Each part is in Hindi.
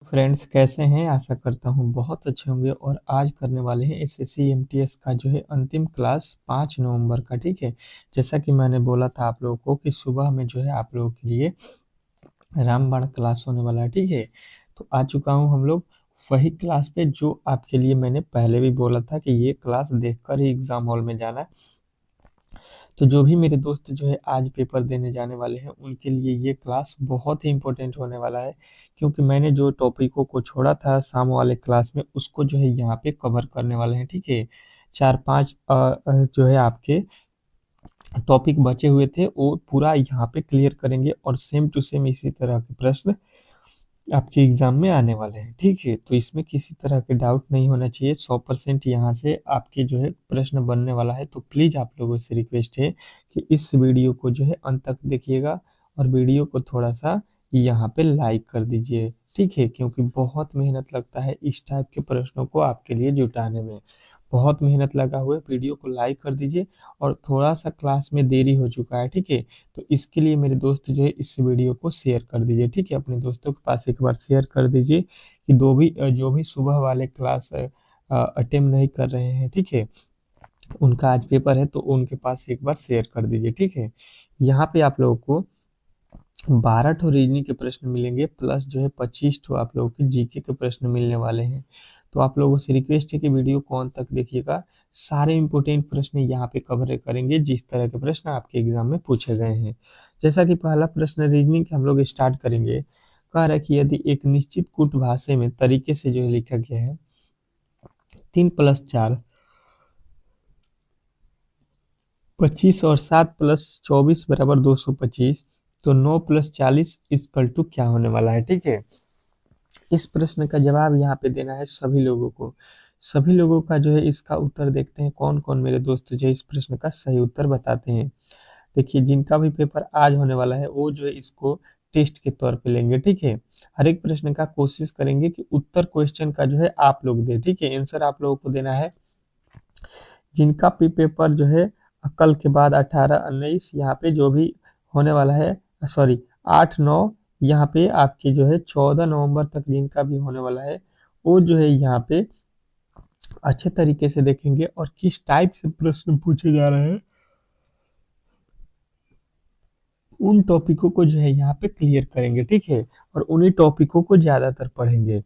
फ्रेंड्स कैसे हैं? आशा करता हूँ बहुत अच्छे होंगे और आज करने वाले हैं एसएससी एमटीएस का जो है अंतिम क्लास 5 नवंबर का। ठीक है, जैसा कि मैंने बोला था आप लोगों को कि सुबह में जो है आप लोगों के लिए रामबाण क्लास होने वाला है। ठीक है, तो आ चुका हूँ हम लोग वही क्लास पे जो आपके लिए मैंने पहले भी बोला था कि ये क्लास देखकर ही एग्जाम हॉल में जाना है। तो जो भी मेरे दोस्त जो है आज पेपर देने जाने वाले हैं उनके लिए ये क्लास बहुत ही इम्पोर्टेंट होने वाला है, क्योंकि मैंने जो टॉपिकों को छोड़ा था शाम वाले क्लास में उसको जो है यहाँ पे कवर करने वाले हैं। ठीक है, चार पांच जो है आपके टॉपिक बचे हुए थे वो पूरा यहाँ पे क्लियर करेंगे और सेम टू सेम इसी तरह के प्रश्न आपके एग्जाम में आने वाले हैं। ठीक है, तो इसमें किसी तरह के डाउट नहीं होना चाहिए। 100% यहाँ से आपके जो है प्रश्न बनने वाला है। तो प्लीज़ आप लोगों से रिक्वेस्ट है कि इस वीडियो को जो है अंत तक देखिएगा और वीडियो को थोड़ा सा यहाँ पे लाइक कर दीजिए। ठीक है, क्योंकि बहुत मेहनत लगता है इस टाइप के प्रश्नों को आपके लिए जुटाने में। बहुत मेहनत लगा हुआ है, वीडियो को लाइक कर दीजिए। और थोड़ा सा क्लास में देरी हो चुका है। ठीक है, तो इसके लिए मेरे दोस्त जो है इस वीडियो को शेयर कर दीजिए। ठीक है, अपने दोस्तों के पास एक बार शेयर कर दीजिए कि जो भी सुबह वाले क्लास अटेम्प्ट नहीं कर रहे हैं। ठीक है, उनका आज पेपर है तो उनके पास एक बार शेयर कर दीजिए। ठीक है, यहाँ पे आप लोगों को 12 ठो रीजनिंग के प्रश्न मिलेंगे प्लस जो है 25 ठो आप लोगों के जीके के प्रश्न मिलने वाले हैं। तो आप लोगों से रिक्वेस्ट है कि वीडियो को अंत तक देखिएगा। सारे इंपॉर्टेंट प्रश्न यहाँ पे कवर करेंगे जिस तरह के प्रश्न आपके एग्जाम में पूछे गए हैं। जैसा कि पहला प्रश्न रीजनिंग के हम लोग स्टार्ट करेंगे। कह रहा है कि यदि एक निश्चित कूट भाषा में तरीके से जो है लिखा गया है 3+4 25 और 7+24 बराबर 225, तो 9+40 इक्वल टू क्या होने वाला है। ठीक है, इस प्रश्न का जवाब यहाँ पे देना है सभी लोगों को। सभी लोगों का जो है इसका उत्तर देखते हैं कौन कौन मेरे दोस्त जो है इस प्रश्न का सही उत्तर बताते हैं। देखिए, जिनका भी पेपर आज होने वाला है वो जो है इसको टेस्ट के तौर पे लेंगे। ठीक है, हर एक प्रश्न का कोशिश करेंगे कि उत्तर क्वेश्चन का जो है आप लोग दे। ठीक है, आंसर आप लोगों को देना है। जिनका भी पेपर जो है कल के बाद 18 19 यहाँ पे जो भी होने वाला है, सॉरी 8 9, यहाँ पे आपकी जो है 14 नवंबर तक जिनका भी होने वाला है वो जो है यहाँ पे अच्छे तरीके से देखेंगे और किस टाइप से प्रश्न पूछे जा रहे हैं उन टॉपिकों को जो है यहाँ पे क्लियर करेंगे। ठीक है, और उन्हीं टॉपिकों को ज्यादातर पढ़ेंगे।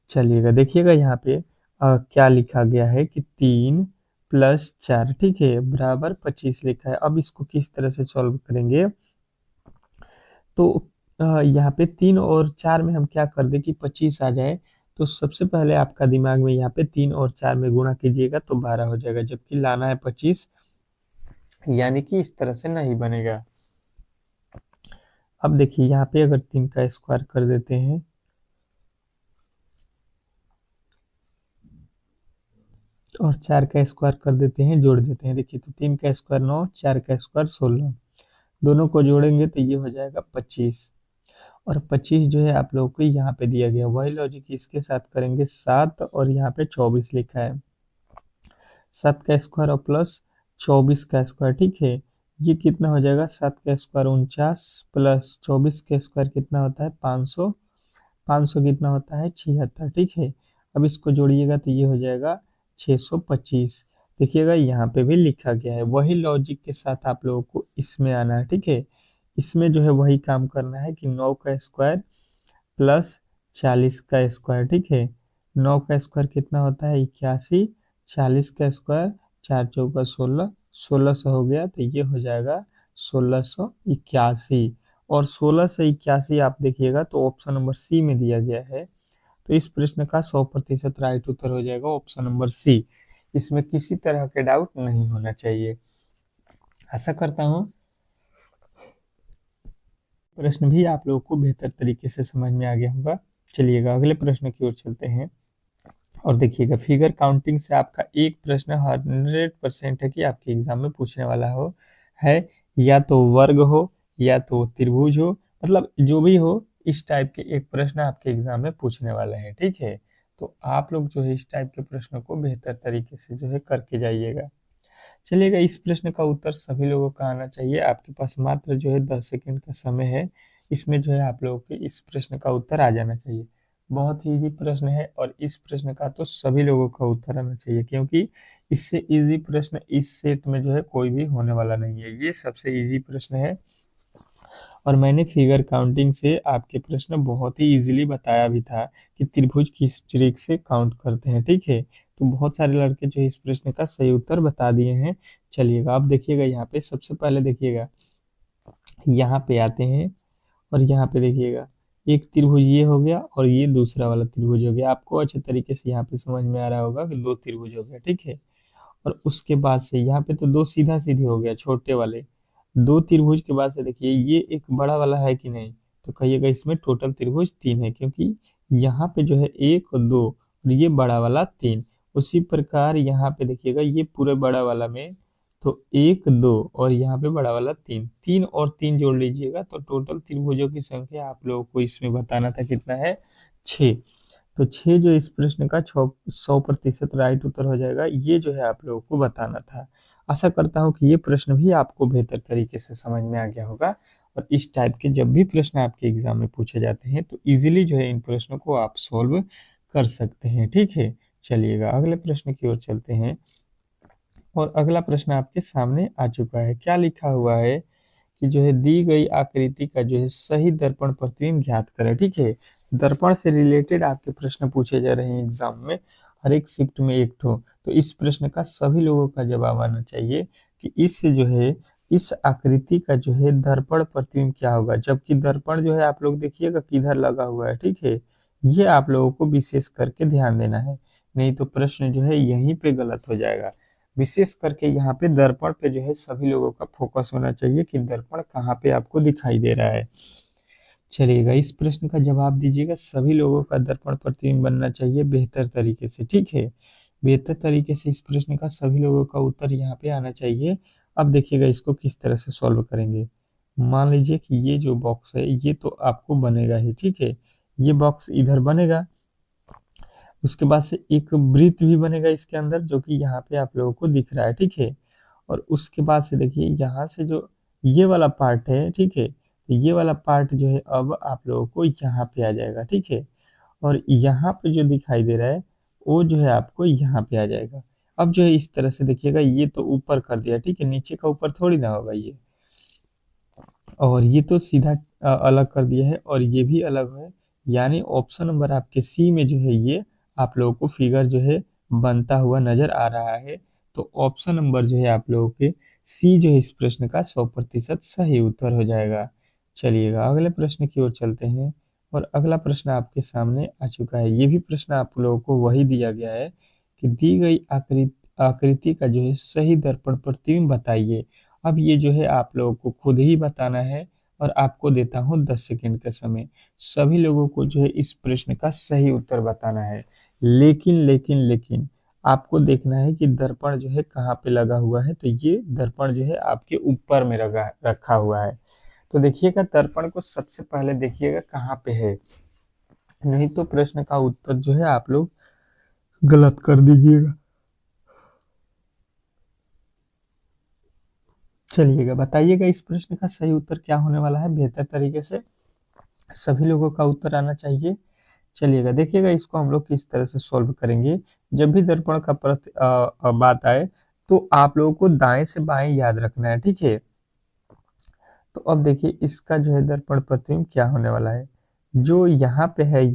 चलिएगा देखिएगा यहाँ पे क्या लिखा गया है कि 3+4 ठीक है बराबर 25 लिखा है। अब इसको किस तरह से सॉल्व करेंगे? तो यहाँ पे 3 और 4 में हम क्या कर दें कि 25 आ जाए। तो सबसे पहले आपका दिमाग में यहाँ पे 3 और 4 में गुणा कीजिएगा तो 12 हो जाएगा, जबकि लाना है 25, यानी कि इस तरह से नहीं बनेगा। अब देखिए यहाँ पे अगर 3 का स्क्वायर कर देते हैं और 4 का स्क्वायर कर देते हैं, जोड़ देते हैं। देखिए, तो 3 का स्क्वायर 9, 4 का स्क्वायर 16, दोनों को जोड़ेंगे तो ये हो जाएगा 25। और 25 जो है आप लोगों को यहाँ पे दिया गया, वही लॉजिक इसके साथ करेंगे। 7 और यहाँ पे 24 लिखा है, 7 का स्क्वायर और प्लस 24 का स्क्वायर। ठीक है, ये कितना हो जाएगा? 7 का स्क्वायर 49 प्लस 24 का स्क्वायर कितना होता है? 500, 500 कितना होता है? 76। ठीक है, अब इसको जोड़िएगा तो ये हो जाएगा 625। देखिएगा यहाँ पे भी लिखा गया है, वही लॉजिक के साथ आप लोगों को इसमें आना है। ठीक है, इसमें जो है वही काम करना है कि 9 का स्क्वायर प्लस 40 का स्क्वायर। ठीक है, 9 का स्क्वायर कितना होता है? 81, 40 का स्क्वायर 4 चौका 16, 1600 हो गया तो ये हो जाएगा 1681। और 1681 आप देखिएगा तो ऑप्शन नंबर सी में दिया गया है। तो इस प्रश्न का 100% राइट उत्तर हो जाएगा ऑप्शन नंबर सी। इसमें किसी तरह के डाउट नहीं होना चाहिए। आशा करता हूँ प्रश्न भी आप लोगों को बेहतर तरीके से समझ में आ गया होगा। चलिएगा अगले प्रश्न की ओर चलते हैं और देखिएगा फिगर काउंटिंग से आपका एक प्रश्न 100% है कि आपके एग्जाम में पूछने वाला है। या तो वर्ग हो या तो त्रिभुज हो, मतलब जो भी हो इस टाइप के एक प्रश्न आपके एग्जाम में पूछने वाला है। ठीक है, तो आप लोग जो है इस टाइप के प्रश्नों को बेहतर तरीके से जो है करके जाइएगा। चलिएगा, इस प्रश्न का उत्तर सभी लोगों का आना चाहिए। आपके पास मात्र जो है 10 सेकंड का समय है इसमें जो है आप लोगों के इस प्रश्न का उत्तर आ जाना चाहिए। बहुत ही इजी प्रश्न है और इस प्रश्न का तो सभी लोगों का उत्तर आना चाहिए, क्योंकि इससे इजी प्रश्न इस सेट में जो है कोई भी होने वाला नहीं है। ये सबसे इजी प्रश्न है और मैंने फिगर काउंटिंग से आपके प्रश्न बहुत ही इजीली बताया भी था कि त्रिभुज किस ट्रिक से काउंट करते हैं, ठीक है। तो बहुत सारे लड़के जो इस प्रश्न का सही उत्तर बता दिए हैं। चलिएगा अब देखिएगा, यहाँ पे सबसे पहले देखिएगा, यहाँ पे आते हैं और यहाँ पे देखिएगा, एक त्रिभुज ये हो गया और ये दूसरा वाला त्रिभुज हो गया। आपको अच्छे तरीके से यहाँ पे समझ में आ रहा होगा कि दो त्रिभुज हो गया, ठीक है। और उसके बाद से यहाँ पे तो दो सीधा सीधी हो गया छोटे वाले। दो त्रिभुज के बाद से देखिए ये एक बड़ा वाला है कि नहीं, तो कहिएगा इसमें टोटल त्रिभुज तीन है, क्योंकि यहाँ पे जो है एक और दो और ये बड़ा वाला तीन। उसी प्रकार यहाँ पे देखिएगा ये पूरे बड़ा वाला में तो एक दो और यहाँ पे बड़ा वाला तीन, तीन और तीन जोड़ लीजिएगा तो टोटल त्रिभुजों की संख्या आप लोगों को इसमें बताना था कितना है, छः। तो छः जो इस प्रश्न का 100% राइट उत्तर हो जाएगा, ये जो है आप लोगों को बताना था। आशा करता हूँ कि ये प्रश्न भी आपको बेहतर तरीके से समझ में आ गया होगा और इस टाइप के जब भी प्रश्न आपके एग्जाम में पूछे जाते हैं तो इजीली जो है इन प्रश्नों को आप सॉल्व कर सकते हैं, ठीक है। चलिएगा अगले प्रश्न की ओर चलते हैं और अगला प्रश्न आपके सामने आ चुका है। क्या लिखा हुआ है कि जो है दी गई आकृति का जो है सही दर्पण प्रतिबिंब ज्ञात करें, ठीक है। दर्पण से रिलेटेड आपके प्रश्न पूछे जा रहे हैं एग्जाम में, हर एक शिफ्ट में एक ठो। तो इस प्रश्न का सभी लोगों का जवाब आना चाहिए कि इस जो है इस आकृति का जो है दर्पण प्रतिबिंब क्या होगा, जबकि दर्पण जो है आप लोग देखिएगा किधर लगा हुआ है, ठीक है। ये आप लोगों को विशेष करके ध्यान देना है, नहीं तो प्रश्न जो है यहीं पे गलत हो जाएगा। विशेष करके यहाँ पे दर्पण पे जो है सभी लोगों का फोकस होना चाहिए कि दर्पण कहाँ पे आपको दिखाई दे रहा है। चलिएगा इस प्रश्न का जवाब दीजिएगा, सभी लोगों का दर्पण प्रतिबिंब बनना चाहिए बेहतर तरीके से, ठीक है। बेहतर तरीके से इस प्रश्न का सभी लोगों का उत्तर यहाँ पे आना चाहिए। अब देखिएगा इसको किस तरह से सॉल्व करेंगे। मान लीजिए कि ये जो बॉक्स है ये तो आपको बनेगा ही, ठीक है। ये बॉक्स इधर बनेगा, उसके बाद से एक वृत्त भी बनेगा इसके अंदर जो कि यहाँ पे आप लोगों को दिख रहा है, ठीक है। और उसके बाद से देखिए यहाँ से जो ये वाला पार्ट है, ठीक है, तो ये वाला पार्ट जो है अब आप लोगों को यहाँ पे आ जाएगा, ठीक है। और यहाँ पे जो दिखाई दे रहा है वो जो है आपको यहाँ पे आ जाएगा। अब जो है इस तरह से देखिएगा, ये तो ऊपर कर दिया, ठीक है, नीचे का ऊपर थोड़ी ना होगा ये। और ये तो सीधा अलग कर दिया है और ये भी अलग है, यानी ऑप्शन नंबर आपके सी में जो है ये आप लोगों को फिगर जो है बनता हुआ नजर आ रहा है। तो ऑप्शन नंबर जो है आप लोगों के सी जो है इस प्रश्न का 100% सही उत्तर हो जाएगा। चलिएगा अगले प्रश्न की ओर चलते हैं और अगला प्रश्न आपके सामने आ चुका है। ये भी प्रश्न आप लोगों को वही दिया गया है कि दी गई आकृति का जो है सही दर्पण प्रतिबिंब बताइए। अब ये जो है आप लोगों को खुद ही बताना है और आपको देता हूँ 10 सेकंड का समय। सभी लोगों को जो है इस प्रश्न का सही उत्तर बताना है, लेकिन लेकिन लेकिन आपको देखना है कि दर्पण जो है कहाँ पे लगा हुआ है। तो ये दर्पण जो है आपके ऊपर में रखा हुआ है। तो देखिएगा दर्पण को सबसे पहले देखिएगा कहाँ पे है, नहीं तो प्रश्न का उत्तर जो है आप लोग गलत कर दीजिएगा। चलिएगा बताइएगा इस प्रश्न का सही उत्तर क्या होने वाला है, बेहतर तरीके से सभी लोगों का उत्तर आना चाहिए। चलिएगा देखिएगा इसको हम लोग किस तरह से सॉल्व करेंगे। जब भी दर्पण का बात आए तो आप लोगों को दाएं से बाएं याद रखना है, ठीक है। तो अब देखिए इसका जो है दर्पण प्रतिबिंब क्या होने वाला है, जो यहाँ पे है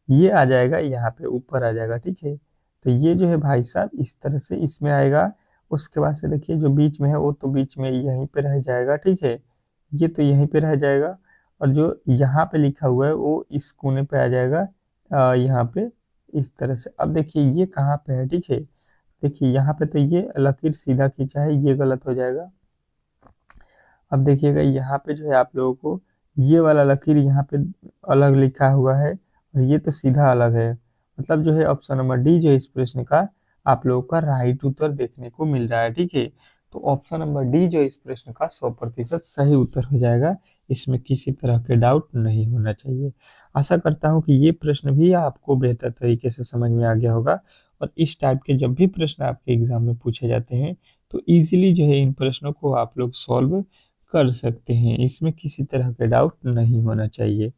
ये आ जाएगा यहाँ पे ऊपर आ जाएगा, ठीक है। तो ये जो है भाई साहब इस तरह से इसमें आएगा। उसके बाद से देखिए जो बीच में है वो तो बीच में यहीं पे रह जाएगा, ठीक है। ये तो यहीं पे रह जाएगा और जो यहाँ पे लिखा हुआ है वो इस कोने पे आ जाएगा, यहाँ पे इस तरह से। अब देखिए ये कहाँ पे है, ठीक है। देखिए यहाँ पे तो ये लकीर सीधा खींचा है, ये गलत हो जाएगा। अब देखिएगा यहाँ पे जो है आप लोगों को ये वाला लकीर यहाँ पे अलग लिखा हुआ है और ये तो सीधा अलग है। मतलब जो है ऑप्शन नंबर डी जो है इस प्रश्न का आप लोगों का राइट उत्तर देखने को मिल रहा है, ठीक है। तो ऑप्शन नंबर डी जो है इस प्रश्न का 100% सही उत्तर हो जाएगा, इसमें किसी तरह के डाउट नहीं होना चाहिए। आशा करता हूँ कि ये प्रश्न भी आपको बेहतर तरीके से समझ में आ गया होगा और इस टाइप के जब भी प्रश्न आपके एग्जाम में पूछे जाते हैं तो इजीली जो है इन प्रश्नों को आप लोग सॉल्व कर सकते हैं, इसमें किसी तरह के डाउट नहीं होना चाहिए।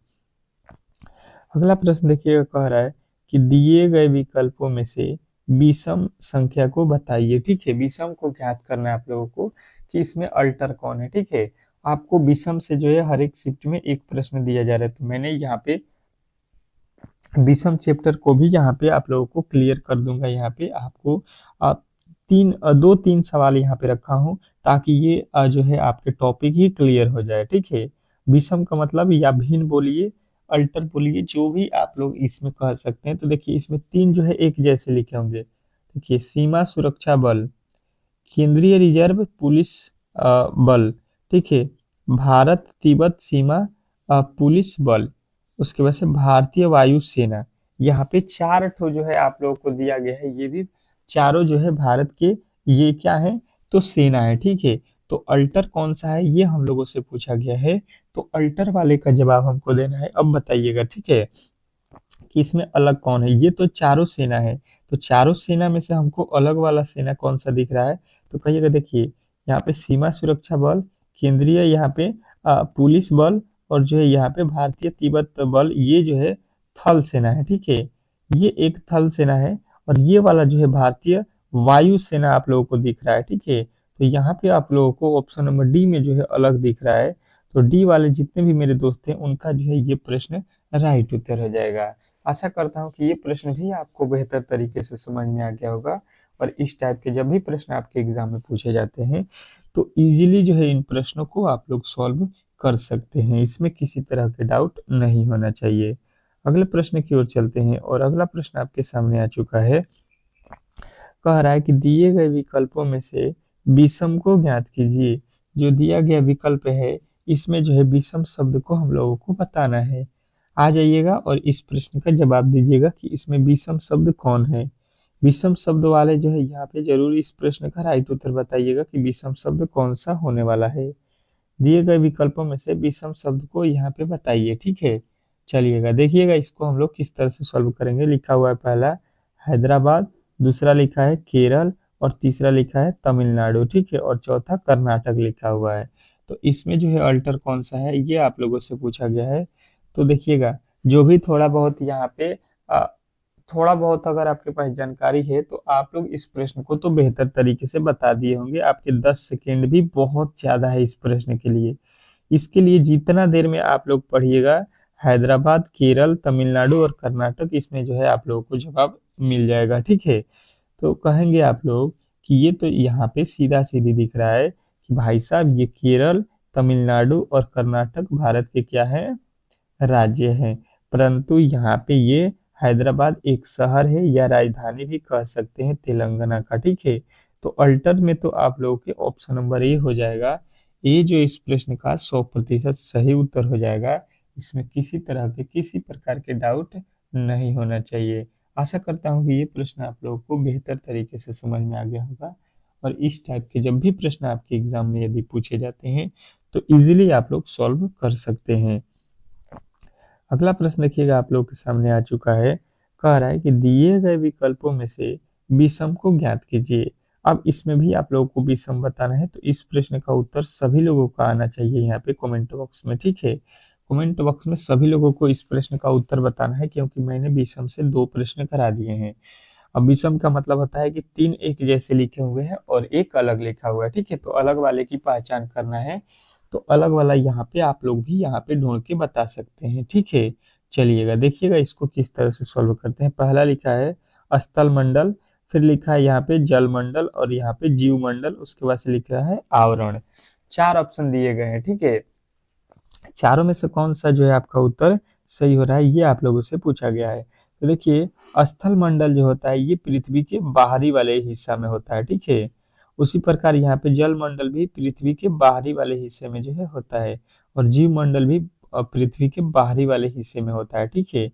अगला प्रश्न देखिएगा, कह रहा है कि दिए गए विकल्पों में से विषम संख्या को बताइए। ठीक है, विषम को ज्ञात करना है आप लोगों को कि इसमें अल्टर कौन है। ठीक है, आपको विषम से जो है हर एक शिफ्ट में एक प्रश्न दिया जा रहा है, तो मैंने यहाँ पे विषम चैप्टर को भी यहाँ पे आप लोगों को क्लियर कर दूंगा। यहाँ पे आपको आप दो तीन सवाल यहाँ पे रखा हूँ ताकि ये जो है आपके टॉपिक ही क्लियर हो जाए। ठीक है, विषम का मतलब या भिन्न बोलिए, अल्टर बोलिए, जो भी आप लोग इसमें कह सकते हैं। तो देखिए इसमें तीन जो है एक जैसे लिखे होंगे। देखिए, सीमा सुरक्षा बल, केंद्रीय रिजर्व पुलिस बल, ठीक है, भारत तिब्बत सीमा पुलिस बल, उसके बाद से भारतीय वायु सेना। यहाँ पे चार ठो जो है आप लोगों को दिया गया है, ये भी चारों जो है भारत के ये क्या है, तो सेना है। ठीक है, तो अल्टर कौन सा है ये हम लोगों से पूछा गया है, तो अल्टर वाले का जवाब हमको देना है। अब बताइएगा, ठीक है, कि इसमें अलग कौन है। ये तो चारों सेना है, तो चारों सेना में से हमको अलग वाला सेना कौन सा दिख रहा है, तो कहिएगा। देखिए यहाँ पे सीमा सुरक्षा बल, केंद्रीय यहाँ पे पुलिस बल, और जो है यहाँ पे भारतीय तिब्बत बल, ये जो है थल सेना है। ठीक है, ये एक थल सेना है, और ये वाला जो है भारतीय वायु सेना आप लोगों को दिख रहा है। ठीक है, तो यहाँ पे आप लोगों को ऑप्शन नंबर डी में जो है अलग दिख रहा है। तो डी वाले जितने भी मेरे दोस्त हैं उनका जो है ये प्रश्न राइट उत्तर हो जाएगा। आशा करता हूँ कि ये प्रश्न भी आपको बेहतर तरीके से समझ में आ गया होगा, और इस टाइप के जब भी प्रश्न आपके एग्जाम में पूछे जाते हैं तो इजीली जो है इन प्रश्नों को आप लोग सॉल्व कर सकते हैं, इसमें किसी तरह के डाउट नहीं होना चाहिए। अगले प्रश्न की ओर चलते हैं, और अगला प्रश्न आपके सामने आ चुका है। कह रहा है कि दिए गए विकल्पों में से विषम को ज्ञात कीजिए। जो दिया गया विकल्प है इसमें जो है विषम शब्द को हम लोगों को बताना है। आ जाइएगा और इस प्रश्न का जवाब दीजिएगा कि इसमें विषम शब्द कौन है। विषम शब्द वाले जो है यहाँ पे जरूर इस प्रश्न का राइट उत्तर बताइएगा कि विषम शब्द कौन सा होने वाला है। दिए गए विकल्पों में से विषम शब्द को यहाँ पे बताइए। ठीक है, चलिएगा देखिएगा इसको हम लोग किस तरह से सॉल्व करेंगे। लिखा हुआ है पहला हैदराबाद, दूसरा लिखा है केरल, और तीसरा लिखा है तमिलनाडु। ठीक है, और चौथा कर्नाटक लिखा हुआ है। तो इसमें जो है अल्टर कौन सा है ये आप लोगों से पूछा गया है। तो देखिएगा, जो भी थोड़ा बहुत यहाँ पे अ, थोड़ा बहुत अगर आपके पास जानकारी है तो आप लोग इस प्रश्न को तो बेहतर तरीके से बता दिए होंगे। आपके 10 सेकेंड भी बहुत ज्यादा है इस प्रश्न के लिए। इसके लिए जितना देर में आप लोग पढ़िएगा, हैदराबाद, केरल, तमिलनाडु और कर्नाटक, इसमें जो है आप लोगों को जवाब मिल जाएगा। ठीक है, तो कहेंगे आप लोग कि ये तो यहाँ पे सीधा सीधी दिख रहा है कि भाई साहब ये केरल, तमिलनाडु और कर्नाटक भारत के क्या है, राज्य है। परंतु यहाँ पे ये हैदराबाद एक शहर है या राजधानी भी कह सकते हैं तेलंगाना का। ठीक है, तो अल्टर में तो आप लोगों के ऑप्शन नंबर ए हो जाएगा। ये जो इस प्रश्न का 100% सही उत्तर हो जाएगा। इसमें किसी तरह के किसी प्रकार के डाउट नहीं होना चाहिए। आशा करता हूँ कि ये प्रश्न आप लोगों को बेहतर तरीके से समझ में आ गया होगा, और इस टाइप के जब भी प्रश्न आपके एग्जाम में यदि पूछे जाते हैं तो इजीली आप लोग सॉल्व कर सकते हैं। अगला प्रश्न देखिएगा आप लोग के सामने आ चुका है। कह रहा है कि दिए गए विकल्पों में से विषम को ज्ञात कीजिए। अब इसमें भी आप लोगों को विषम बताना है, तो इस प्रश्न का उत्तर सभी लोगों का आना चाहिए यहाँ पे कमेंट बॉक्स में। ठीक है, कमेंट बॉक्स में सभी लोगों को इस प्रश्न का उत्तर बताना है, क्योंकि मैंने विषम से 2 प्रश्न करा दिए हैं। अब विषम का मतलब होता है कि 3 एक जैसे लिखे हुए हैं और एक अलग लिखा हुआ है। ठीक है, तो अलग वाले की पहचान करना है, तो अलग वाला यहाँ पे आप लोग भी यहाँ पे ढूंढ के बता सकते हैं। ठीक है, चलिएगा देखिएगा इसको किस तरह से सॉल्व करते हैं। पहला लिखा है स्थल मंडल, फिर लिखा है यहाँ पे जल मंडल, और यहाँ पे जीव मंडल, उसके बाद से लिख रहा है आवरण। 4 ऑप्शन दिए गए हैं। ठीक है, चारों में से कौन सा जो है आपका उत्तर सही हो रहा है ये आप लोगों से पूछा गया है। तो देखिए, स्थल मंडल जो होता है ये पृथ्वी के बाहरी वाले हिस्सा में होता है। ठीक है, उसी प्रकार यहाँ पे जल मंडल भी पृथ्वी के बाहरी वाले हिस्से में जो है होता है, और जीव मंडल भी पृथ्वी के बाहरी वाले हिस्से में होता है। ठीक है,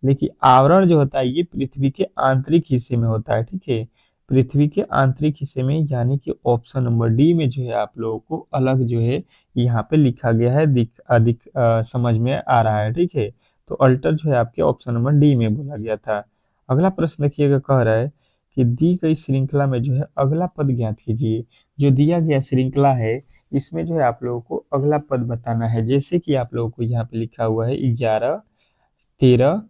लेकिन आवरण जो होता है ये पृथ्वी के आंतरिक हिस्से में होता है। ठीक है, पृथ्वी के आंतरिक हिस्से में, यानी कि ऑप्शन नंबर डी में जो है आप लोगों को अलग जो है यहाँ पे लिखा गया है, अधिक समझ में आ रहा है। ठीक है, तो अल्टर जो है आपके ऑप्शन नंबर डी में बोला गया था। अगला प्रश्न देखिएगा, कह रहा है कि दी गई श्रृंखला में जो है अगला पद ज्ञात कीजिए। जो दिया गया श्रृंखला है इसमें जो है आप लोगों को अगला पद बताना है, जैसे कि आप लोगों को यहाँ पे लिखा हुआ है 11, 13,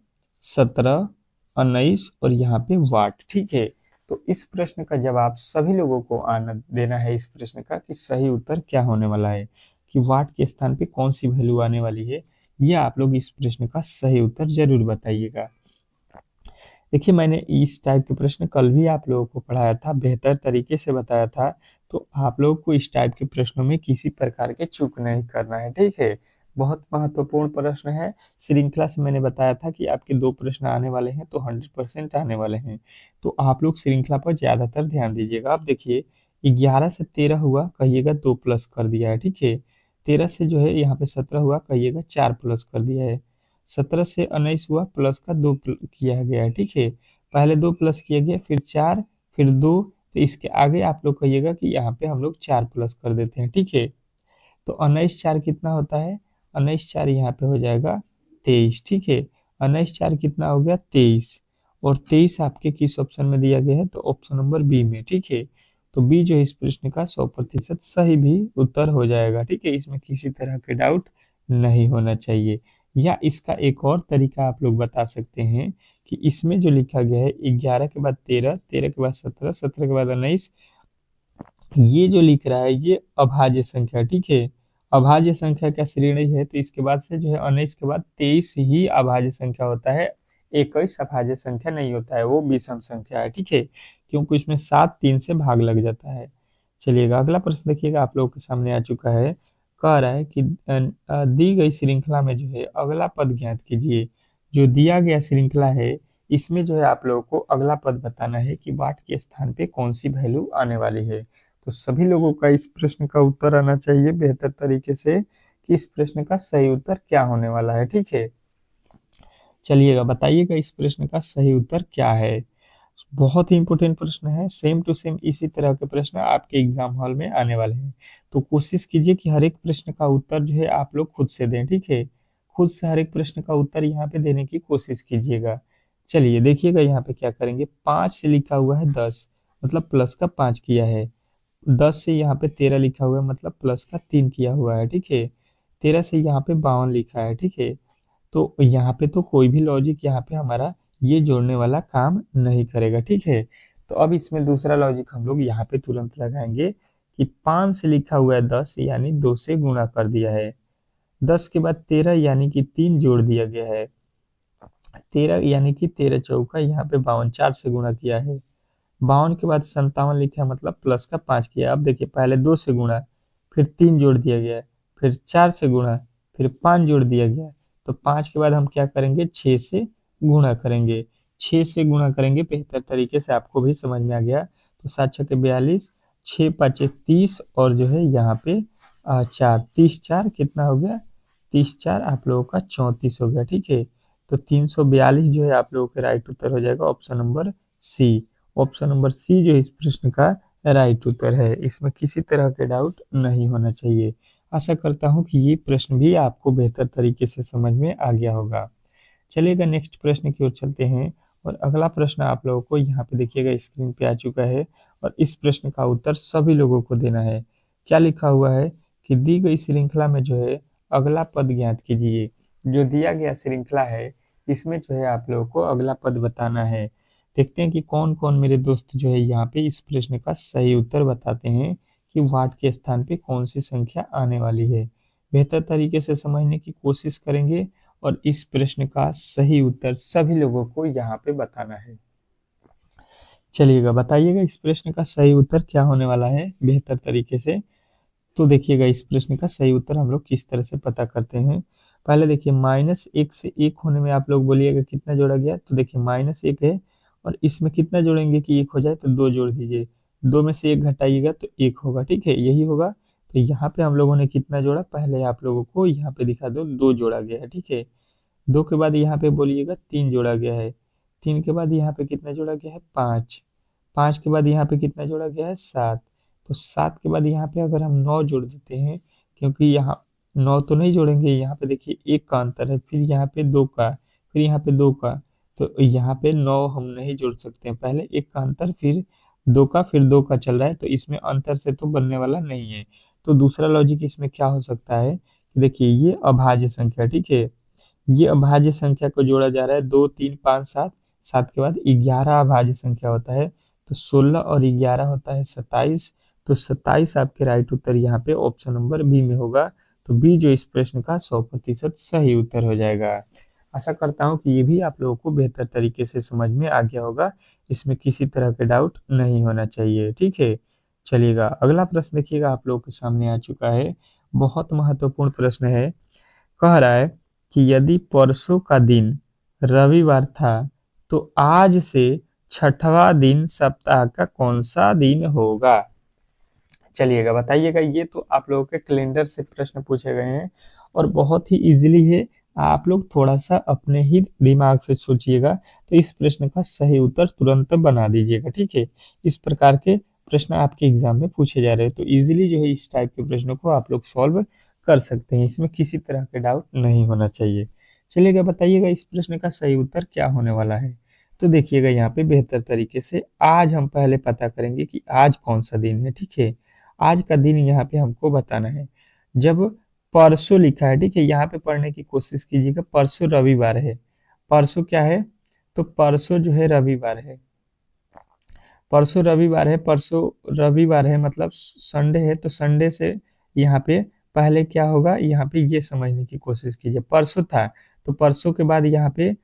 17, 19 और यहाँ पे वाट। ठीक है, तो इस प्रश्न का जवाब सभी लोगों को आना देना है इस प्रश्न का कि सही उत्तर क्या होने वाला है, कि वाट के स्थान पे कौन सी वैल्यू आने वाली है। ये आप लोग इस प्रश्न का सही उत्तर जरूर बताइएगा। देखिए, मैंने इस टाइप के प्रश्न कल भी आप लोगों को पढ़ाया था, बेहतर तरीके से बताया था, तो आप लोगों को इस टाइप के प्रश्नों में किसी प्रकार के चूक नहीं करना है। ठीक है, बहुत महत्वपूर्ण प्रश्न है। श्रृंखला से मैंने बताया था कि आपके 2 प्रश्न आने वाले हैं, तो 100% आने वाले हैं, तो आप लोग श्रृंखला पर ज़्यादातर ध्यान दीजिएगा। अब देखिए, 11 से 13 हुआ, कहिएगा 2 प्लस कर दिया है। ठीक है, 13 से जो है यहाँ पे 17 हुआ, कहिएगा 4 प्लस कर दिया है। 17 से 19 हुआ, प्लस का 2 किया गया है। ठीक है, पहले 2 प्लस किया गया, फिर 4, फिर 2, तो इसके आगे आप लोग कहिएगा कि यहाँ पे हम लोग 4 प्लस कर देते हैं। ठीक है, तो 19 4 कितना होता है, 19 4 यहाँ पे हो जाएगा 23। ठीक है, 19 4 कितना हो गया 23, और 23 आपके किस ऑप्शन में दिया गया है, तो ऑप्शन नंबर बी में। ठीक है, तो बी जो है इस प्रश्न का 100% सही भी उत्तर हो जाएगा। ठीक है, इसमें किसी तरह के डाउट नहीं होना चाहिए। या इसका एक और तरीका आप लोग बता सकते हैं कि इसमें जो लिखा गया है 11 के बाद 13, 13 के बाद 17, 17 के बाद 19, ये जो लिख रहा है ये अभाज्य संख्या। ठीक है, अभाज्य संख्या का श्रेणी है, तो इसके बाद से जो है 19 के बाद 23 ही अभाज्य संख्या होता है, 21 अभाज्य संख्या नहीं होता है, वो विषम संख्या है। ठीक है, क्योंकि इसमें 7 3 से भाग लग जाता है। चलिएगा, अगला प्रश्न देखिएगा आप लोगों के सामने आ चुका है। कह रहा है कि दी गई श्रृंखला में जो है अगला पद ज्ञात कीजिए। जो दिया गया श्रृंखला है, इसमें जो है आप लोगों को अगला पद बताना है कि वाट के स्थान पे कौन सी वैल्यू आने वाली है। तो सभी लोगों का इस प्रश्न का उत्तर आना चाहिए बेहतर तरीके से कि इस प्रश्न का सही उत्तर क्या होने वाला है। ठीक है, चलिएगा बताइएगा इस प्रश्न का सही उत्तर क्या है। बहुत ही इंपॉर्टेंट प्रश्न है, सेम टू सेम इसी तरह के प्रश्न आपके एग्जाम हॉल में आने वाले हैं, तो कोशिश कीजिए कि हर एक प्रश्न का उत्तर जो है आप लोग खुद से दें। ठीक है, खुद से हर एक प्रश्न का उत्तर यहाँ पे देने की कोशिश कीजिएगा। चलिए देखिएगा यहाँ पे क्या करेंगे, 5 से लिखा हुआ है 10, मतलब प्लस का 5 किया है। 10 से यहाँ पे 13 लिखा हुआ है, मतलब प्लस का 3 किया हुआ है। ठीक है, 13 से यहाँ पे 52 लिखा है। ठीक है, तो यहाँ पे तो कोई भी लॉजिक यहाँ पे हमारा ये जोड़ने वाला काम नहीं करेगा। ठीक है, तो अब इसमें दूसरा लॉजिक हम लोग यहाँ पे तुरंत लगाएंगे कि 5 से लिखा हुआ है 10, यानी 2 से गुणा कर दिया है। 10 के बाद 13 यानी कि 3 जोड़ दिया गया है। 13 यानी कि 13 चौका यहाँ पे 52, 4 से गुणा किया है। 52 के बाद 57 लिखा है, मतलब प्लस का 5 किया। अब देखिए, पहले 2 से गुणा, फिर 3 जोड़ दिया गया, फिर 4 से गुणा, फिर 5 जोड़ दिया गया। तो 5 के बाद हम क्या करेंगे, 6 से गुणा करेंगे। 6 से गुणा करेंगे बेहतर तरीके से, आपको भी समझ में आ गया। तो 7 छके 42, 6 5 30, और जो है यहाँ पे 4, 30 4 कितना हो गया, 30 4 आप लोगों का 34 हो गया। ठीक है, तो 342 जो है आप लोगों का राइट उत्तर हो जाएगा, option number C. Option number C जो इस प्रश्न का राइट उत्तर है, इसमें किसी तरह के डाउट नहीं होना चाहिए। आशा करता हूँ कि ये प्रश्न भी आपको बेहतर तरीके से समझ में आ गया होगा। चलिएगा नेक्स्ट प्रश्न की ओर चलते हैं, और अगला प्रश्न आप लोगों को यहाँ पे देखिएगा स्क्रीन पे आ चुका है, और इस प्रश्न का उत्तर सभी लोगों को देना है। क्या लिखा हुआ है कि दी गई श्रृंखला में जो है अगला पद ज्ञात कीजिए। जो दिया गया श्रृंखला है, इसमें जो है आप लोगों को अगला पद बताना है। देखते हैं कि कौन कौन मेरे दोस्त जो है यहाँ पे इस प्रश्न का सही उत्तर बताते हैं कि वाट के स्थान पे कौन सी संख्या आने वाली है। बेहतर तरीके से समझने की कोशिश करेंगे, और इस प्रश्न का सही उत्तर सभी लोगों को यहाँ पे बताना है। चलिएगा बताइएगा इस प्रश्न का सही उत्तर क्या होने वाला है बेहतर तरीके से। तो देखिएगा इस प्रश्न का सही उत्तर हम लोग किस तरह से पता करते हैं। पहले देखिए, -1 से 1 होने में आप लोग बोलिएगा कितना जोड़ा गया, तो देखिए -1 है, और इसमें कितना जोड़ेंगे कि 1 हो जाए, तो 2 जोड़ दीजिए। 2 में से 1 घटाइएगा तो 1 होगा। ठीक है, यही होगा। तो यहाँ पे हम लोगों ने कितना जोड़ा, पहले आप लोगों को यहाँ पे दिखा दो, 2 जोड़ा गया है। ठीक है, 2 के बाद यहाँ पे बोलिएगा 3 जोड़ा गया है। 3 के बाद यहाँ पे कितना जोड़ा गया है, 5। 5 के बाद यहाँ पे कितना जोड़ा गया है, 7। तो 7 के बाद यहाँ पे अगर हम 9 जोड़ देते हैं, क्योंकि यहाँ 9 तो नहीं जोड़ेंगे, यहाँ पे देखिए 1 का अंतर है, फिर यहाँ पे 2 का, फिर यहाँ पे 2 का, तो यहाँ पे 9 हम नहीं जोड़ सकते हैं। पहले 1 का अंतर, फिर 2 का, फिर 2 का चल रहा है, तो इसमें अंतर से तो बनने वाला नहीं है। तो दूसरा लॉजिक इसमें क्या हो सकता है कि देखिए ये अभाज्य संख्या, ठीक है, ये अभाज्य संख्या को जोड़ा जा रहा है, 2 3 5 7, 7 के बाद 11 अभाज्य संख्या होता है, तो 16 और 11 होता है 27, तो 27 आपके राइट उत्तर यहाँ पे ऑप्शन नंबर बी में होगा। तो बी जो इस प्रश्न का 100% सही उत्तर हो जाएगा। आशा करता हूँ कि ये भी आप लोगों को बेहतर तरीके से समझ में आ गया होगा, इसमें किसी तरह के डाउट नहीं होना चाहिए, ठीक है। चलिएगा अगला प्रश्न देखिएगा आप लोगों के सामने आ चुका है, बहुत महत्वपूर्ण प्रश्न है। कह रहा है कि यदि परसों का दिन रविवार था तो आज से छठवां दिन सप्ताह का कौन सा दिन होगा। चलिएगा बताइएगा, ये तो आप लोगों के कैलेंडर से प्रश्न पूछे गए हैं और बहुत ही इजीली है। आप लोग थोड़ा सा अपने ही दिमाग से सोचिएगा तो इस प्रश्न का सही उत्तर तुरंत बना दीजिएगा, ठीक है। इस प्रकार के प्रश्न आपके एग्जाम में पूछे जा रहे हैं तो इजीली जो है इस टाइप के प्रश्नों को आप लोग सॉल्व कर सकते हैं, इसमें किसी तरह के डाउट नहीं होना चाहिए। चलिएगा बताइएगा इस प्रश्न का सही उत्तर क्या होने वाला है। तो देखिएगा यहाँ पे बेहतर तरीके से आज हम पहले पता करेंगे कि आज कौन सा दिन है, ठीक है। आज का दिन यहाँ पे हमको बताना है। जब परसों लिखा है, ठीक है, यहाँ पे पढ़ने की कोशिश कीजिएगा, परसों रविवार है। परसों क्या है, तो परसों जो है रविवार है। परसों रविवार है, परसों रविवार है मतलब संडे है, तो संडे से यहाँ पे पहले क्या होगा, यहाँ पे ये समझने की कोशिश कीजिए। परसों था तो परसों के बाद यहाँ पे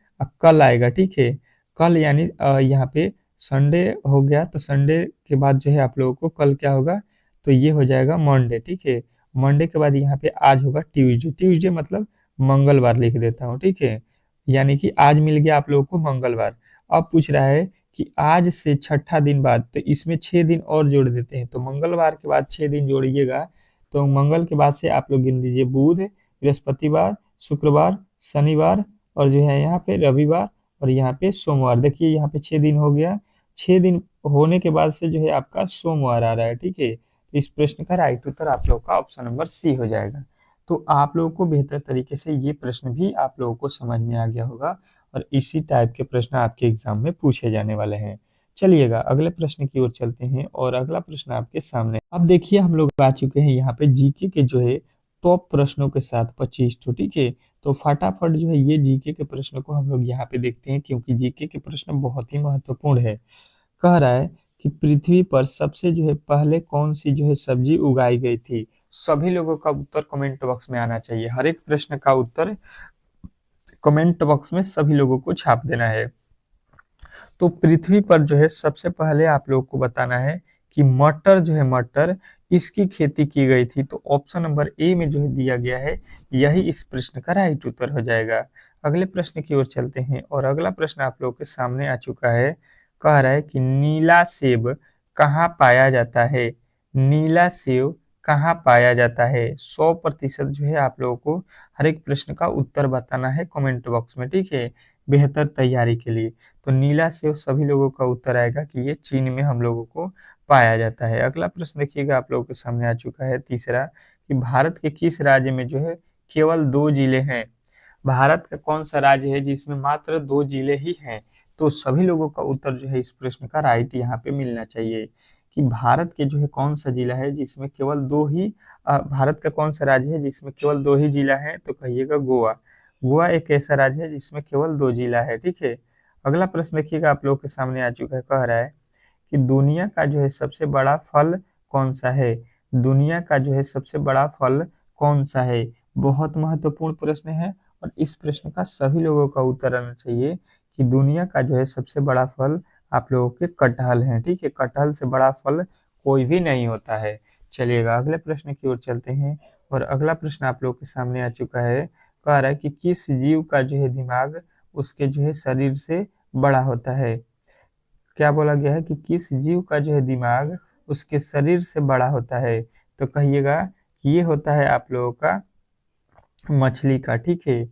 कल आएगा, ठीक है। कल यानी यहाँ पे संडे हो गया तो संडे के बाद जो है आप लोगों को कल क्या होगा, तो ये हो जाएगा मंडे, ठीक है। मंडे के बाद यहाँ पे आज होगा ट्यूसडे, ट्यूसडे मतलब मंगलवार लिख देता हूँ, ठीक है। यानी कि आज मिल गया आप लोगों को मंगलवार। अब पूछ रहा है कि आज से छठा दिन बाद, तो इसमें 6 दिन और जोड़ देते हैं, तो मंगलवार के बाद 6 दिन जोड़िएगा, तो मंगल के बाद से आप लोग गिन लीजिए बुध, बृहस्पतिवार, शुक्रवार, शनिवार और जो है यहाँ पे रविवार और यहाँ पे सोमवार। देखिए यहाँ पे 6 दिन हो गया, 6 दिन होने के बाद से जो है आपका सोमवार आ रहा है, ठीक है। तो इस प्रश्न का राइट उत्तर आप लोग का ऑप्शन नंबर सी हो जाएगा। तो आप लोगों को बेहतर तरीके से ये प्रश्न भी आप लोगों को समझ में आ गया होगा और इसी टाइप के प्रश्न आपके एग्जाम में पूछे जाने वाले हैं। चलिएगा अगले प्रश्न की ओर चलते हैं और अगला प्रश्न आपके सामने। अब देखिए हम लोग आ चुके हैं यहाँ पे जीके के जो है टॉप प्रश्नों के साथ 25 तो, ठीक है। तो फटाफट जो है ये जीके के प्रश्न को हम लोग यहाँ पे देखते हैं क्योंकि जीके के प्रश्न बहुत ही महत्वपूर्ण है। कह रहा है कि पृथ्वी पर सबसे जो है पहले कौन सी जो है सब्जी उगाई गई थी। सभी लोगों का उत्तर कमेंट बॉक्स में आना चाहिए, हर एक प्रश्न का उत्तर कमेंट बॉक्स में सभी लोगों को छाप देना है। तो पृथ्वी पर जो है सबसे पहले आप लोगों को बताना है कि मटर जो है, मटर इसकी खेती की गई थी, तो ऑप्शन नंबर ए में जो है दिया गया है, यही इस प्रश्न का राइट उत्तर हो जाएगा। अगले प्रश्न की ओर चलते हैं और अगला प्रश्न आप लोगों के सामने आ चुका है। कह रहा है कि नीला सेब कहाँ पाया जाता है। नीला सेब कहाँ पाया जाता है। 100% जो है आप लोगों को हर एक प्रश्न का उत्तर बताना है कमेंट बॉक्स में, ठीक है, बेहतर तैयारी के लिए। तो नीला सेब सभी लोगों का उत्तर आएगा कि ये चीन में हम लोगों को पाया जाता है। अगला प्रश्न देखिएगा आप लोगों के सामने आ चुका है तीसरा, कि भारत के किस राज्य में जो है केवल 2 जिले हैं। भारत का कौन सा राज्य है जिसमें मात्र 2 जिले ही हैं। तो सभी लोगों का उत्तर जो है इस प्रश्न का राइट यहाँ पे मिलना चाहिए कि भारत के जो है कौन सा जिला है जिसमें केवल दो ही भारत का कौन सा राज्य है जिसमें केवल 2 ही जिला है, तो कहिएगा गोवा। गोवा एक ऐसा राज्य है जिसमें केवल 2 जिला है, ठीक है। अगला प्रश्न देखिएगा आप लोग के सामने आ चुका है। कह रहा है कि दुनिया का जो है सबसे बड़ा फल कौन सा है। दुनिया का जो है सबसे बड़ा फल कौन सा है। बहुत महत्वपूर्ण प्रश्न है और इस प्रश्न का सभी लोगों का उत्तर आना चाहिए कि दुनिया का जो है सबसे बड़ा फल आप लोगों के कटहल है, ठीक है। कटहल से बड़ा फल कोई भी नहीं होता है। चलिएगा अगले प्रश्न की ओर चलते हैं और अगला प्रश्न आप लोगों के सामने आ चुका है। कह रहा है कि किस जीव का जो है दिमाग उसके जो है शरीर से बड़ा होता है। क्या बोला गया है कि किस जीव का जो है दिमाग उसके शरीर से बड़ा होता है, तो कहिएगा कि ये होता है आप लोगों का मछली का, ठीक है।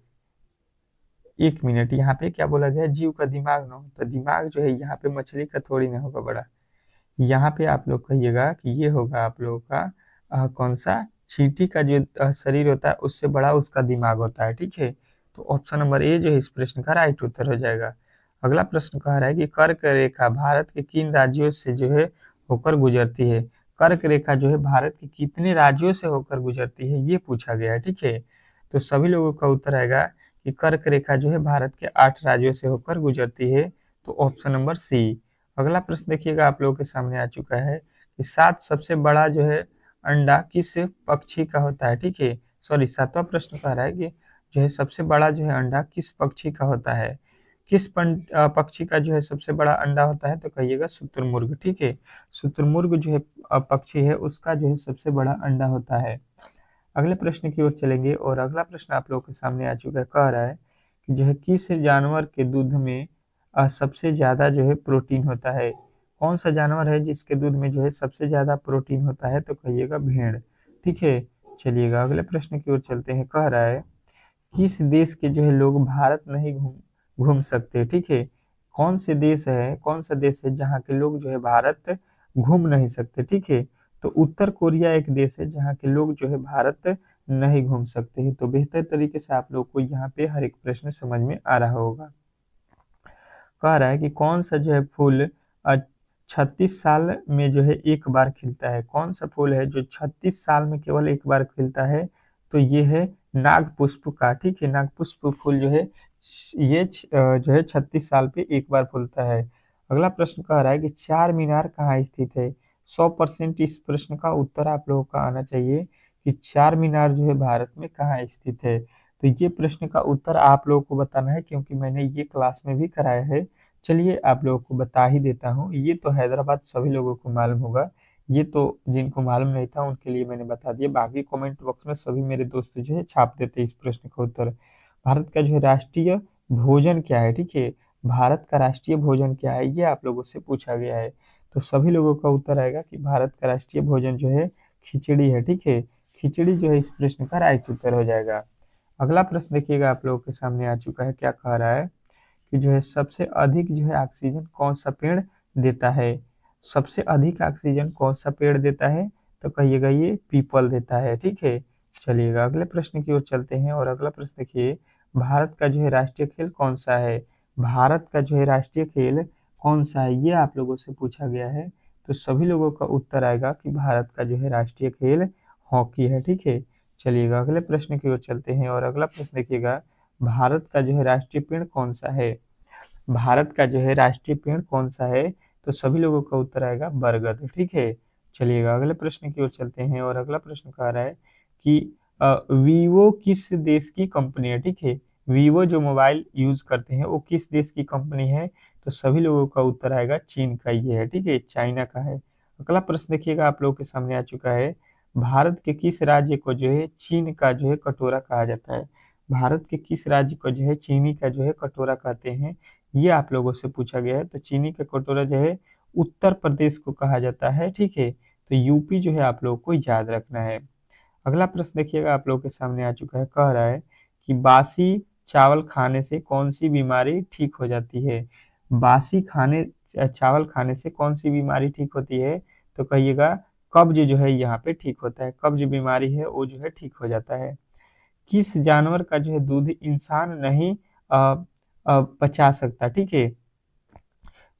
1 मिनट, यहाँ पे क्या बोला गया है, जीव का दिमाग ना हो, तो दिमाग जो है यहाँ पे मछली का थोड़ी ना होगा बड़ा। यहाँ पे आप लोग कहिएगा कि ये होगा आप लोगों का कौन सा, चींटी का जो शरीर होता है उससे बड़ा उसका दिमाग होता है, ठीक है। तो ऑप्शन नंबर ए जो है इस प्रश्न का राइट उत्तर हो जाएगा। अगला प्रश्न कह रहा है कि कर्क रेखा भारत के किन राज्यों से जो है होकर गुजरती है। कर्क रेखा जो है भारत के कितने राज्यों से होकर गुजरती है, ये पूछा गया है। ठीक है, तो सभी लोगों का उत्तर आएगा कि कर्क रेखा जो है भारत के 8 राज्यों से होकर गुजरती है, तो ऑप्शन नंबर सी। अगला प्रश्न देखिएगा आप लोगों के सामने आ चुका है कि 7 सबसे बड़ा जो है अंडा किस पक्षी का होता है। ठीक है, सॉरी 7वां प्रश्न कह रहा है कि जो है सबसे बड़ा जो है अंडा किस पक्षी का होता है, किस पक्षी का जो है सबसे बड़ा अंडा होता है, तो कहिएगा शुतुरमुर्ग। ठीक है, शुतुरमुर्ग जो है पक्षी है उसका जो है सबसे बड़ा अंडा होता है। अगले प्रश्न की ओर चलेंगे और अगला प्रश्न आप लोगों के सामने आ चुका है, कह रहा है कि जो है किस जानवर के दूध में सबसे ज्यादा जो है प्रोटीन होता है। कौन सा जानवर है जिसके दूध में जो है सबसे ज्यादा प्रोटीन होता है, तो कहिएगा भेड़। ठीक है, चलिएगा अगले प्रश्न की ओर चलते हैं। कह रहा है किस देश के जो है लोग भारत नहीं घूम घूम सकते। ठीक है, कौन से देश है, कौन सा देश है जहाँ के लोग जो है भारत घूम नहीं सकते। ठीक है, तो उत्तर कोरिया एक देश है जहाँ के लोग जो है भारत नहीं घूम सकते हैं। तो बेहतर तरीके से आप लोग को यहाँ पे हर एक प्रश्न समझ में आ रहा होगा। कह रहा है कि कौन सा जो है फूल 36 साल में जो है एक बार खिलता है। कौन सा फूल है जो 36 साल में केवल एक बार खिलता है, तो ये है नागपुष्प का। ठीक है, नागपुष्प फूल जो है ये जो है 36 साल पे एक बार फूलता है। अगला प्रश्न कह रहा है कि चार मीनार कहाँ स्थित है। 100% इस प्रश्न का उत्तर आप लोगों का आना चाहिए कि चार मीनार जो है भारत में कहाँ स्थित है। तो ये प्रश्न का उत्तर आप लोगों को बताना है क्योंकि मैंने ये क्लास में भी कराया है। चलिए आप लोगों को बता ही देता हूँ। ये तो हैदराबाद सभी लोगों को मालूम होगा, ये तो जिनको मालूम नहीं था उनके लिए मैंने बता दिया। बाकी कमेंट बॉक्स में सभी मेरे दोस्त जो है छाप देते हैं इस प्रश्न का उत्तर। भारत का जो है राष्ट्रीय भोजन क्या है। ठीक है, भारत का राष्ट्रीय भोजन क्या है, ये आप लोगों से पूछा गया है। तो सभी लोगों का उत्तर आएगा कि भारत का राष्ट्रीय भोजन जो है खिचड़ी है। ठीक है, खिचड़ी जो है इस प्रश्न का राइट उत्तर हो जाएगा। अगला प्रश्न देखिएगा आप लोगों के सामने आ चुका है, क्या कह रहा है कि जो है सबसे अधिक जो है ऑक्सीजन कौन सा पेड़ देता है। सबसे अधिक ऑक्सीजन कौन सा पेड़ देता है, तो कहिएगा ये पीपल देता है। ठीक है, चलिएगा अगले प्रश्न की ओर चलते हैं और अगला प्रश्न देखिए, भारत का जो है राष्ट्रीय खेल कौन सा है। भारत का जो है राष्ट्रीय खेल कौन सा है, ये आप लोगों से पूछा गया है। तो सभी लोगों का उत्तर आएगा कि भारत का जो है राष्ट्रीय खेल हॉकी है। ठीक है, चलिएगा अगले प्रश्न की ओर चलते हैं और अगला प्रश्न देखिएगा, भारत का जो है राष्ट्रीय पेड़ कौन सा है। भारत का जो है राष्ट्रीय पेड़ कौन सा है, तो सभी लोगों का उत्तर आएगा बरगद। ठीक है, चलिएगा अगले प्रश्न की ओर चलते हैं और अगला प्रश्न कह रहा है कि वीवो किस देश की कंपनी है। ठीक है, वीवो जो मोबाइल यूज करते हैं वो किस देश की कंपनी है, तो सभी लोगों का उत्तर आएगा चीन का ये है। ठीक है, चाइना का है। अगला प्रश्न देखिएगा आप लोगों के सामने आ चुका है, भारत के किस राज्य को जो है चीन का जो है कटोरा कहा जाता है। भारत के किस राज्य को जो है चीनी का जो है कटोरा कहते हैं, ये आप लोगों से पूछा गया है। तो चीनी का कटोरा जो है उत्तर प्रदेश को कहा जाता है। ठीक है, तो यूपी जो है आप लोगों को याद रखना है। अगला प्रश्न देखिएगा आप लोगों के सामने आ चुका है, कह रहा है कि बासी चावल खाने से कौन सी बीमारी ठीक हो जाती है। बासी चावल खाने से कौन सी बीमारी ठीक होती है, तो कहिएगा कब्ज जो है यहाँ पे ठीक होता है। कब्ज बीमारी है वो जो है ठीक हो जाता है। किस जानवर का जो है दूध इंसान नहीं पचा सकता। ठीक है,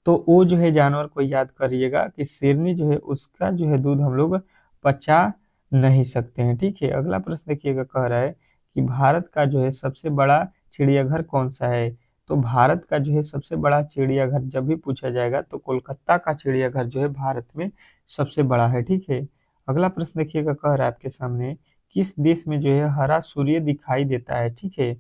तो वो जो है जानवर को याद करिएगा कि शेरनी जो है उसका जो है दूध हम लोग पचा नहीं सकते हैं। ठीक है, अगला प्रश्न देखिएगा, कह रहा है कि भारत का जो है सबसे बड़ा चिड़ियाघर कौन सा है। तो भारत का जो है सबसे बड़ा चिड़ियाघर जब भी पूछा जाएगा तो कोलकाता का चिड़ियाघर जो है भारत में सबसे बड़ा है। ठीक है, अगला प्रश्न देखिएगा, कह रहा है आपके सामने, किस देश में जो है हरा सूर्य दिखाई देता है। ठीक है,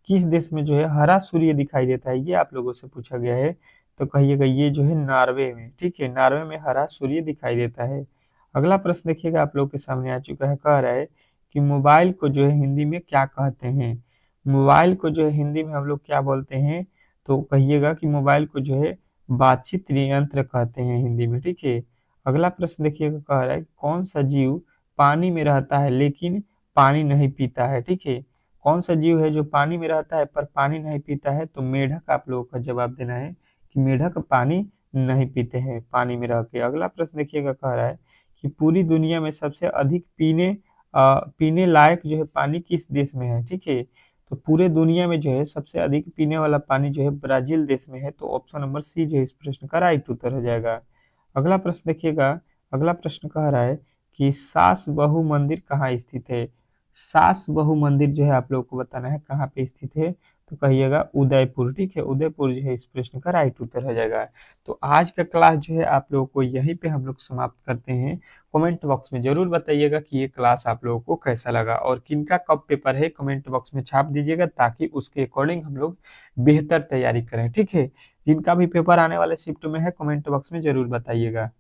किस देश में जो है हरा सूर्य दिखाई देता है, ये आप लोगों से पूछा गया है। तो कहिएगा ये जो है नॉर्वे में। ठीक है, नॉर्वे में हरा सूर्य दिखाई देता है। अगला प्रश्न देखिएगा आप लोग के सामने आ चुका है, कह रहा है कि मोबाइल को जो है हिंदी में क्या कहते हैं। मोबाइल को जो है हिंदी में हम लोग क्या बोलते हैं, तो कहिएगा कि मोबाइल को जो है बातचीत यंत्र कहते हैं हिंदी में। ठीक है, अगला प्रश्न देखिएगा, कह रहा है कौन सा जीव पानी में रहता है लेकिन पानी नहीं पीता है। ठीक है, कौन सा जीव है जो पानी में रहता है पर पानी नहीं पीता है, तो मेढक आप लोगों का जवाब देना है कि मेढक पानी नहीं पीते हैं पानी में रह के। अगला प्रश्न देखिएगा, कह रहा है कि पूरी दुनिया में सबसे अधिक पीने लायक जो है पानी किस देश में है। ठीक है, तो पूरे दुनिया में जो है सबसे अधिक पीने वाला पानी जो है ब्राजील देश में है। तो ऑप्शन नंबर सी जो है इस प्रश्न का राइट उत्तर हो जाएगा। अगला प्रश्न देखिएगा, अगला प्रश्न कह रहा है कि सास बहू मंदिर कहाँ स्थित है। सास बहू मंदिर जो है आप लोगों को बताना है कहाँ पे स्थित है, तो कहिएगा उदयपुर। ठीक है, उदयपुर जो है इस प्रश्न का राइट उत्तर हो जाएगा। तो आज का क्लास जो है आप लोगों को यहीं पे हम लोग समाप्त करते हैं। कमेंट बॉक्स में जरूर बताइएगा कि ये क्लास आप लोगों को कैसा लगा और किनका कब पेपर है, कमेंट बॉक्स में छाप दीजिएगा ताकि उसके अकॉर्डिंग हम लोग बेहतर तैयारी करें। ठीक है, जिनका भी पेपर आने वाले शिफ्ट में है कमेंट बॉक्स में जरूर बताइएगा।